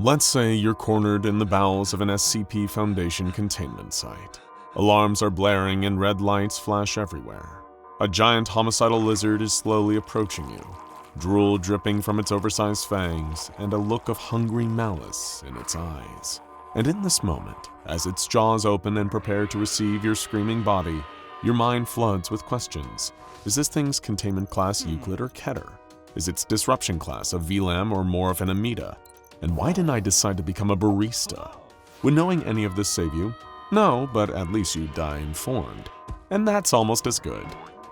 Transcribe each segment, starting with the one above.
Let's say you're cornered in the bowels of an SCP Foundation containment site. Alarms are blaring and red lights flash everywhere. A giant homicidal lizard is slowly approaching you, drool dripping from its oversized fangs and a look of hungry malice in its eyes. And in this moment, as its jaws open and prepare to receive your screaming body, your mind floods with questions. Is this thing's containment class Euclid or Keter? Is its disruption class a VLAN or more of an Amida? And why didn't I decide to become a barista? Would knowing any of this save you? No, but at least you'd die informed. And that's almost as good.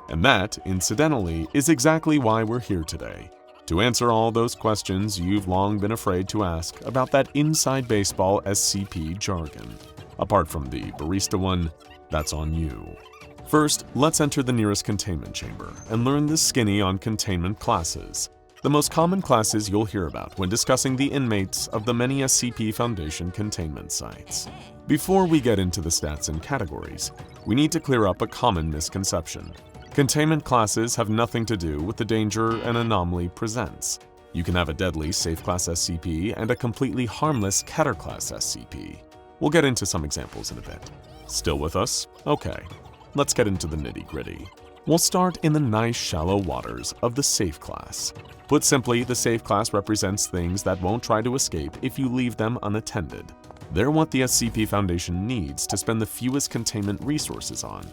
And that, incidentally, is exactly why we're here today. To answer all those questions you've long been afraid to ask about that inside baseball SCP jargon. Apart from the barista one, that's on you. First, let's enter the nearest containment chamber and learn the skinny on containment classes. The most common classes you'll hear about when discussing the inmates of the many SCP Foundation containment sites. Before we get into the stats and categories, we need to clear up a common misconception. Containment classes have nothing to do with the danger an anomaly presents. You can have a deadly safe class SCP and a completely harmless Keter class SCP. We'll get into some examples in a bit. Still with us? Okay, let's get into the nitty-gritty. We'll start in the nice shallow waters of the safe class. Put simply, the safe class represents things that won't try to escape if you leave them unattended. They're what the SCP Foundation needs to spend the fewest containment resources on.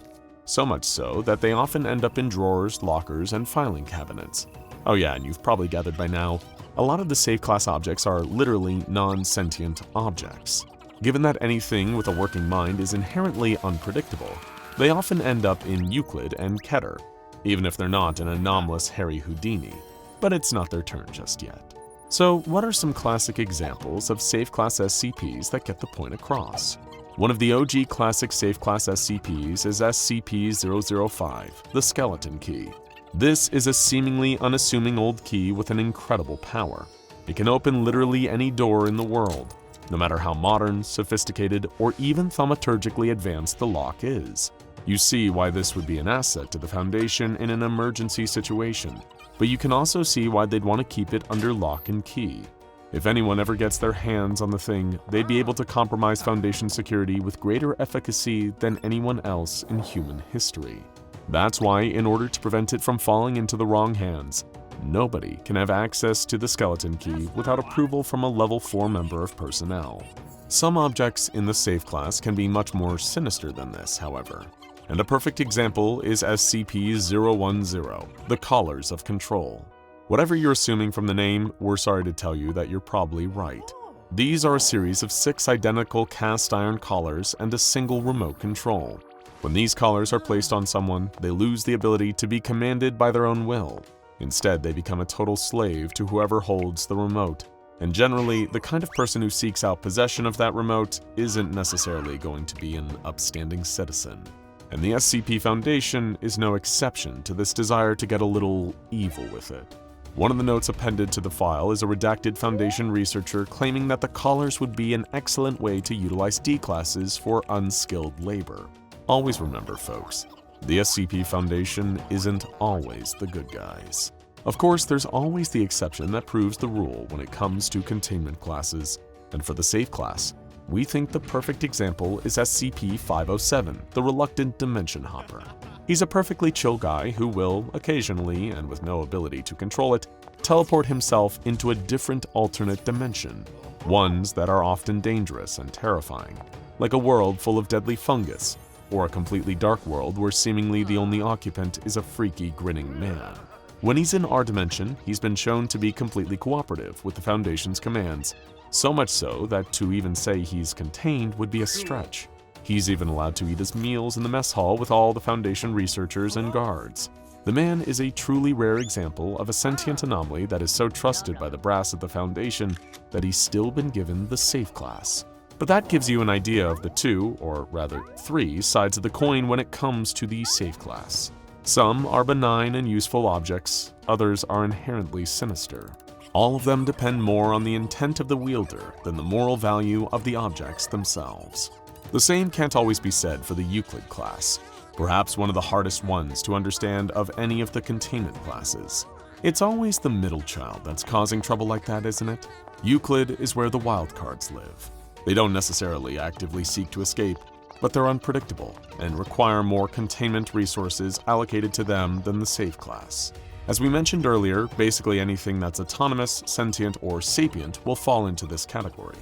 So much so that they often end up in drawers, lockers, and filing cabinets. Oh yeah, and you've probably gathered by now, a lot of the safe class objects are literally non-sentient objects. Given that anything with a working mind is inherently unpredictable, they often end up in Euclid and Keter, even if they're not an anomalous Harry Houdini. But it's not their turn just yet. So what are some classic examples of safe class SCPs that get the point across? One of the OG classic safe class SCPs is SCP-005, the Skeleton Key. This is a seemingly unassuming old key with an incredible power. It can open literally any door in the world, no matter how modern, sophisticated, or even thaumaturgically advanced the lock is. You see why this would be an asset to the Foundation in an emergency situation, but you can also see why they'd want to keep it under lock and key. If anyone ever gets their hands on the thing, they'd be able to compromise Foundation security with greater efficacy than anyone else in human history. That's why, in order to prevent it from falling into the wrong hands, nobody can have access to the Skeleton Key without approval from a Level 4 member of personnel. Some objects in the safe class can be much more sinister than this, however. And a perfect example is SCP-010, the Collars of Control. Whatever you're assuming from the name, we're sorry to tell you that you're probably right. These are a series of 6 identical cast iron collars and a single remote control. When these collars are placed on someone, they lose the ability to be commanded by their own will. Instead, they become a total slave to whoever holds the remote. And generally, the kind of person who seeks out possession of that remote isn't necessarily going to be an upstanding citizen. And the SCP Foundation is no exception to this desire to get a little evil with it. One of the notes appended to the file is a redacted Foundation researcher claiming that the collars would be an excellent way to utilize D-classes for unskilled labor. Always remember, folks, the SCP Foundation isn't always the good guys. Of course, there's always the exception that proves the rule when it comes to containment classes, and for the safe class, we think the perfect example is SCP-507, the Reluctant Dimension Hopper. He's a perfectly chill guy who will, occasionally, and with no ability to control it, teleport himself into a different alternate dimension, ones that are often dangerous and terrifying, like a world full of deadly fungus, or a completely dark world where seemingly the only occupant is a freaky, grinning man. When he's in our dimension, he's been shown to be completely cooperative with the Foundation's commands, so much so that to even say he's contained would be a stretch. He's even allowed to eat his meals in the mess hall with all the Foundation researchers and guards. The man is a truly rare example of a sentient anomaly that is so trusted by the brass of the Foundation that he's still been given the safe class. But that gives you an idea of the 2, or rather 3, sides of the coin when it comes to the safe class. Some are benign and useful objects, others are inherently sinister. All of them depend more on the intent of the wielder than the moral value of the objects themselves. The same can't always be said for the Euclid class, perhaps one of the hardest ones to understand of any of the containment classes. It's always the middle child that's causing trouble like that, isn't it? Euclid is where the wildcards live. They don't necessarily actively seek to escape, but they're unpredictable and require more containment resources allocated to them than the safe class. As we mentioned earlier, basically anything that's autonomous, sentient, or sapient will fall into this category.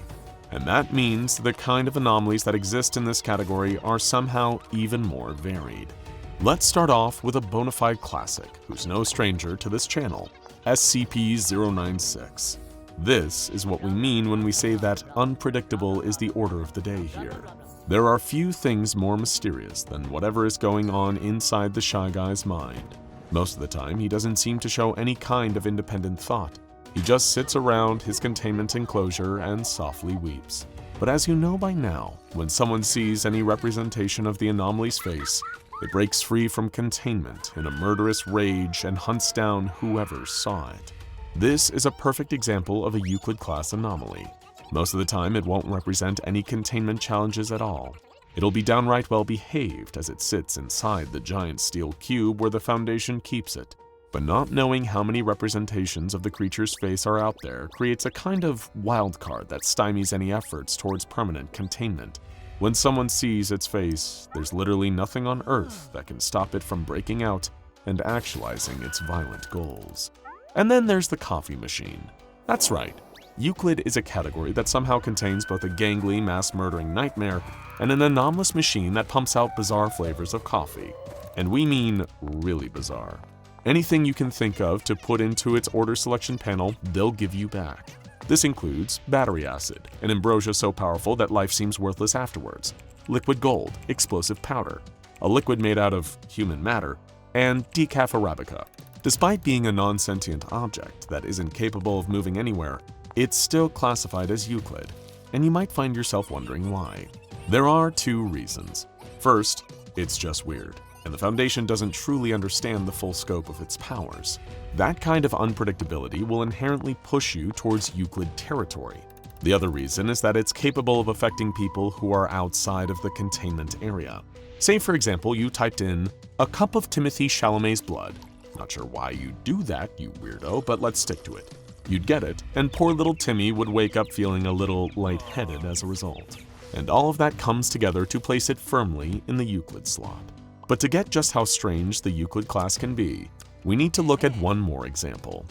And that means the kind of anomalies that exist in this category are somehow even more varied. Let's start off with a bona fide classic who's no stranger to this channel, SCP-096. This is what we mean when we say that unpredictable is the order of the day here. There are few things more mysterious than whatever is going on inside the Shy Guy's mind. Most of the time, he doesn't seem to show any kind of independent thought. He just sits around his containment enclosure and softly weeps. But as you know by now, when someone sees any representation of the anomaly's face, it breaks free from containment in a murderous rage and hunts down whoever saw it. This is a perfect example of a Euclid class anomaly. Most of the time, it won't represent any containment challenges at all. It'll be downright well behaved as it sits inside the giant steel cube where the Foundation keeps it. But not knowing how many representations of the creature's face are out there creates a kind of wildcard that stymies any efforts towards permanent containment. When someone sees its face, there's literally nothing on Earth that can stop it from breaking out and actualizing its violent goals. And then there's the coffee machine. That's right, Euclid is a category that somehow contains both a gangly, mass-murdering nightmare and an anomalous machine that pumps out bizarre flavors of coffee. And we mean really bizarre. Anything you can think of to put into its order selection panel, they'll give you back. This includes battery acid, an ambrosia so powerful that life seems worthless afterwards, liquid gold, explosive powder, a liquid made out of human matter, and decaf Arabica. Despite being a non-sentient object that isn't capable of moving anywhere, it's still classified as Euclid, and you might find yourself wondering why. There are two reasons. First, it's just weird, and the Foundation doesn't truly understand the full scope of its powers. That kind of unpredictability will inherently push you towards Euclid territory. The other reason is that it's capable of affecting people who are outside of the containment area. Say, for example, you typed in, "a cup of Timothy Chalamet's blood." Not sure why you'd do that, you weirdo, but let's stick to it. You'd get it, and poor little Timmy would wake up feeling a little lightheaded as a result. And all of that comes together to place it firmly in the Euclid slot. But to get just how strange the Euclid class can be, we need to look at one more example.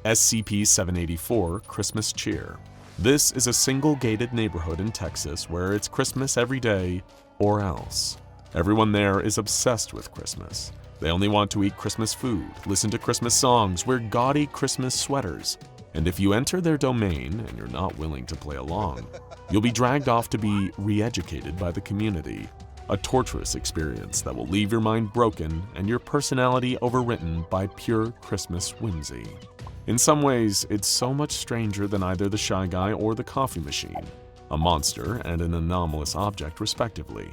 SCP-784 Christmas Cheer. This is a single-gated neighborhood in Texas where it's Christmas every day, or else. Everyone there is obsessed with Christmas. They only want to eat Christmas food, listen to Christmas songs, wear gaudy Christmas sweaters. And if you enter their domain and you're not willing to play along, you'll be dragged off to be re-educated by the community. A torturous experience that will leave your mind broken and your personality overwritten by pure Christmas whimsy. In some ways, it's so much stranger than either the Shy Guy or the coffee machine, a monster and an anomalous object respectively.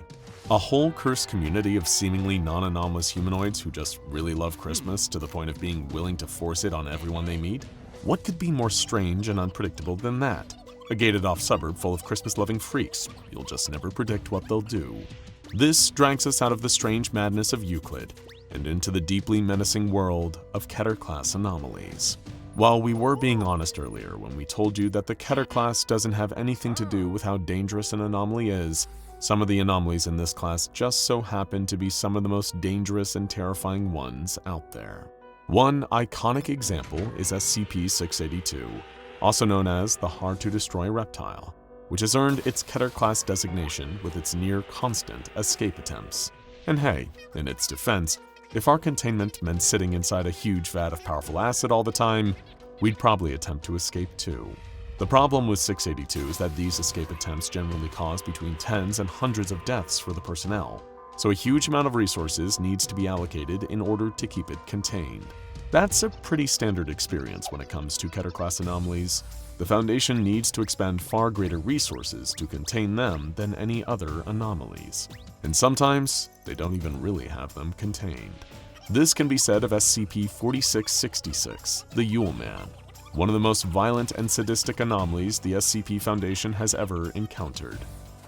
A whole cursed community of seemingly non-anomalous humanoids who just really love Christmas to the point of being willing to force it on everyone they meet? What could be more strange and unpredictable than that? A gated-off suburb full of Christmas-loving freaks. You'll just never predict what they'll do. This drags us out of the strange madness of Euclid and into the deeply menacing world of Keter class anomalies. While we were being honest earlier when we told you that the Keter class doesn't have anything to do with how dangerous an anomaly is, some of the anomalies in this class just so happen to be some of the most dangerous and terrifying ones out there. One iconic example is SCP-682, also known as the hard-to-destroy reptile, which has earned its Keter class designation with its near-constant escape attempts. And hey, in its defense, if our containment meant sitting inside a huge vat of powerful acid all the time, we'd probably attempt to escape too. The problem with 682 is that these escape attempts generally cause between tens and hundreds of deaths for the personnel, so a huge amount of resources needs to be allocated in order to keep it contained. That's a pretty standard experience when it comes to Keter class anomalies. The Foundation needs to expend far greater resources to contain them than any other anomalies, and sometimes they don't even really have them contained. This can be said of SCP-4666, the Yule Man, one of the most violent and sadistic anomalies the SCP Foundation has ever encountered.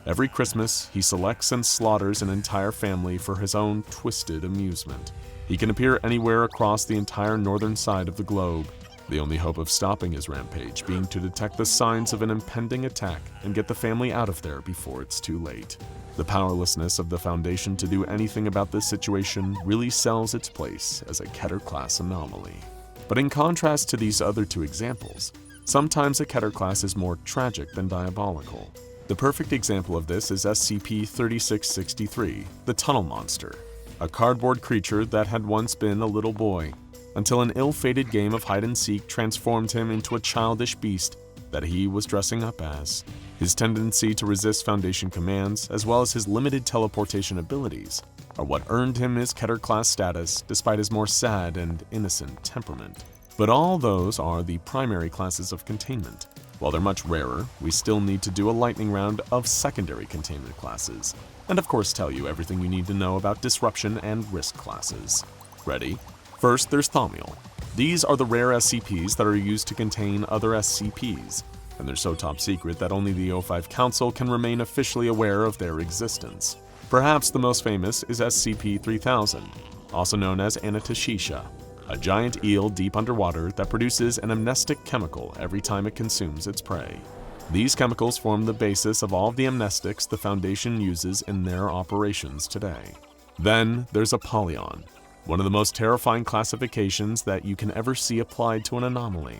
Every Christmas, he selects and slaughters an entire family for his own twisted amusement. He He can appear anywhere across the entire northern side of the globe, the only hope of stopping his rampage being to detect the signs of an impending attack and get the family out of there before it's too late. The powerlessness of the Foundation to do anything about this situation really sells its place as a Keter-class anomaly. But in contrast to these other two examples, sometimes a Keter-class is more tragic than diabolical. The perfect example of this is SCP-3663, the Tunnel Monster, a cardboard creature that had once been a little boy, until an ill-fated game of hide-and-seek transformed him into a childish beast that he was dressing up as. His tendency to resist Foundation commands, as well as his limited teleportation abilities, are what earned him his Keter-class status despite his more sad and innocent temperament. But all those are the primary classes of containment. While they're much rarer, we still need to do a lightning round of secondary containment classes, and of course tell you everything you need to know about disruption and risk classes. Ready? First, there's Thaumiel. These are the rare SCPs that are used to contain other SCPs, and they're so top secret that only the O5 Council can remain officially aware of their existence. Perhaps the most famous is SCP-3000, also known as Anatashisha, a giant eel deep underwater that produces an amnestic chemical every time it consumes its prey. These chemicals form the basis of all of the amnestics the Foundation uses in their operations today. Then there's Apollyon, one of the most terrifying classifications that you can ever see applied to an anomaly.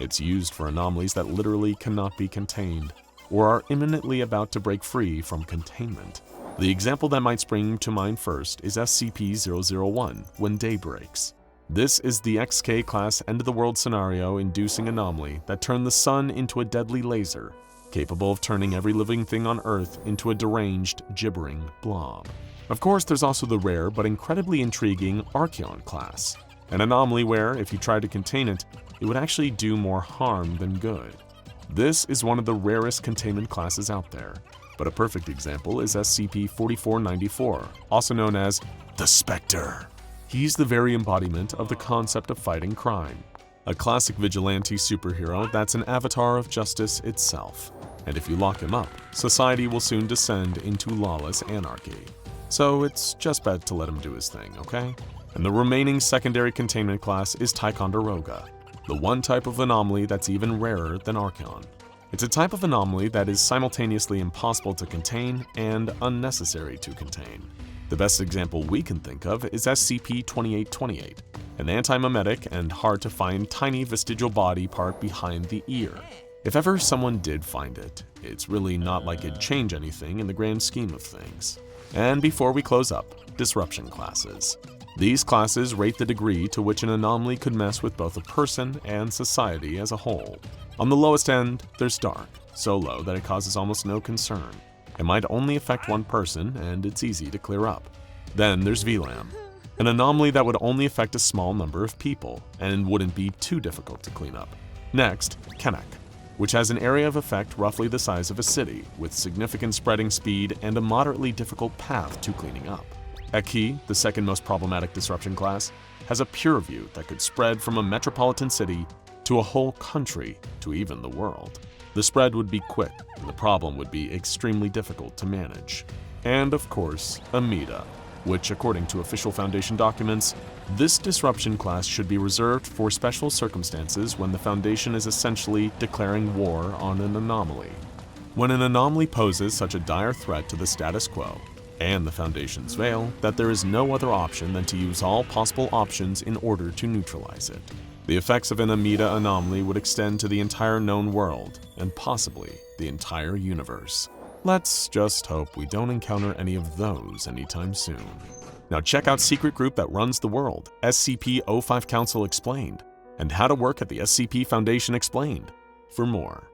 It's used for anomalies that literally cannot be contained, or are imminently about to break free from containment. The example that might spring to mind first is SCP-001, When Day Breaks. This is the XK-class end-of-the-world scenario-inducing anomaly that turned the sun into a deadly laser, capable of turning every living thing on Earth into a deranged, gibbering blob. Of course, there's also the rare but incredibly intriguing Archaon class, an anomaly where, if you tried to contain it, it would actually do more harm than good. This is one of the rarest containment classes out there, but a perfect example is SCP-4494, also known as the Spectre. He's the very embodiment of the concept of fighting crime, a classic vigilante superhero that's an avatar of justice itself, and if you lock him up, society will soon descend into lawless anarchy. So it's just best to let him do his thing, okay? And the remaining secondary containment class is Ticonderoga, the one type of anomaly that's even rarer than Archaon. It's a type of anomaly that is simultaneously impossible to contain and unnecessary to contain. The best example we can think of is SCP-2828, an anti-memetic and hard-to-find tiny vestigial body part behind the ear. If ever someone did find it, it's really not like it'd change anything in the grand scheme of things. And before we close up, disruption classes. These classes rate the degree to which an anomaly could mess with both a person and society as a whole. On the lowest end, there's Dark, so low that it causes almost no concern. It might only affect one person, and it's easy to clear up. Then there's VLAN, an anomaly that would only affect a small number of people, and wouldn't be too difficult to clean up. Next, Kenek, which has an area of effect roughly the size of a city, with significant spreading speed and a moderately difficult path to cleaning up. Eki, the second most problematic disruption class, has a pure view that could spread from a metropolitan city to a whole country to even the world. The spread would be quick, and the problem would be extremely difficult to manage. And of course, Amida, which according to official Foundation documents, this disruption class should be reserved for special circumstances when the Foundation is essentially declaring war on an anomaly. When an anomaly poses such a dire threat to the status quo, and the Foundation's veil, that there is no other option than to use all possible options in order to neutralize it. The effects of an Amida anomaly would extend to the entire known world, and possibly the entire universe. Let's just hope we don't encounter any of those anytime soon. Now check out Secret Group That Runs the World, SCP-O5 Council Explained, and How to Work at the SCP Foundation Explained for more.